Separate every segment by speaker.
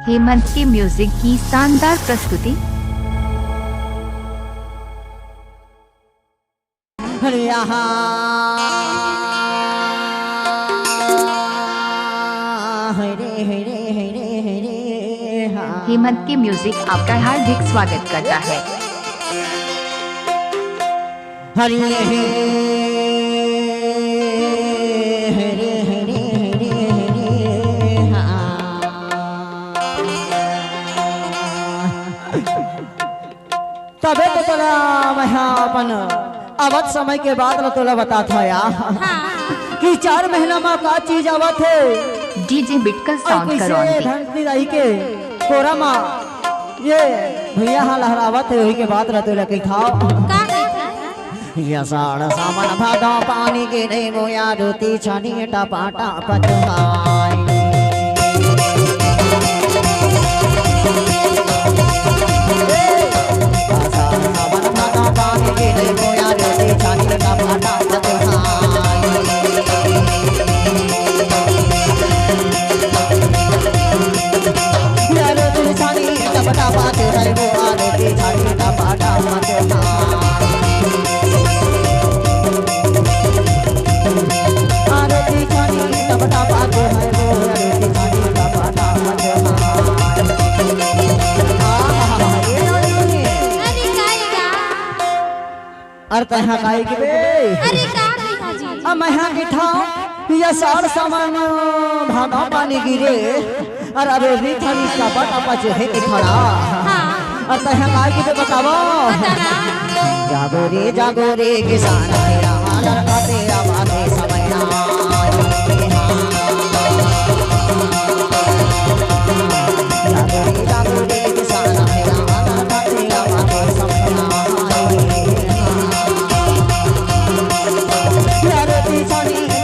Speaker 1: हेमंत के म्यूजिक की शानदार प्रस्तुति। हेमंत के म्यूजिक आपका हार्दिक स्वागत करता है।
Speaker 2: तबे तो तोला मैं अपन आवत समय के बाद तोला बता था यार कि 4 महीना में का चीज आवत है।
Speaker 1: डीजे बिटकल साउंड करो
Speaker 2: धंती रही के कोरा मा ये भैया हाल हरावत है वही के बाद रहते लगे खाओ या साड़ सामान भादा पानी के नहीं मोया रोटी छानी टपाटा पचवाई अरे तहाँ काई के बे
Speaker 3: अरे का भैया जी
Speaker 2: अब मैं यहाँ की ठाव या सार सामान भागा पानी गिरे अरे अरे रीथानी का बटा पचे है कि खड़ा
Speaker 3: हां
Speaker 2: अरे तहाँ काई के बे बताओ जागो रे किसान मेरा हाल खाते आवाज़े समय ना जागो रे किसान मेरा हाल खाते आवाज़े समय ना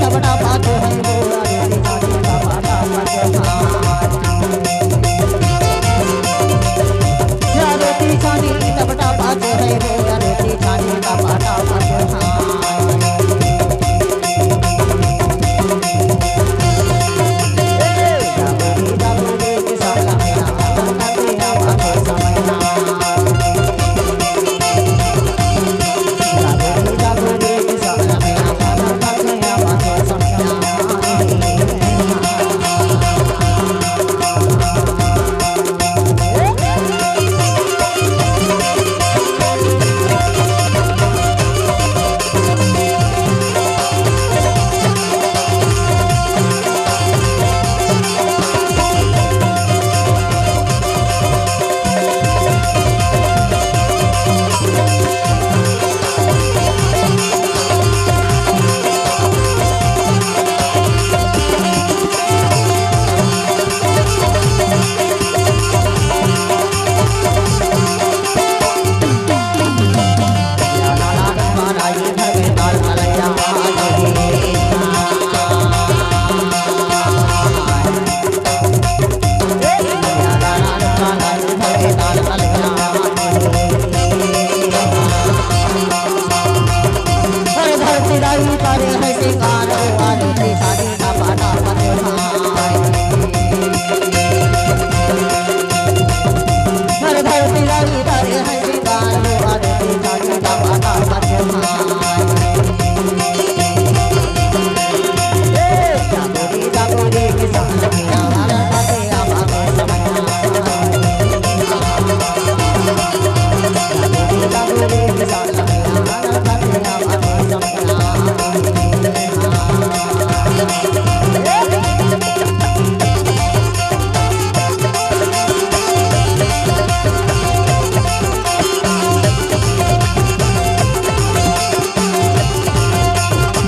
Speaker 2: बड़ा बात है वो अरे का बड़ा बात है यार रोटी खानी का बड़ा बात है वो रोटी खानी का बड़ा बात है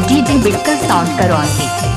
Speaker 1: डीजे बिटकल साउंड करो आंटी।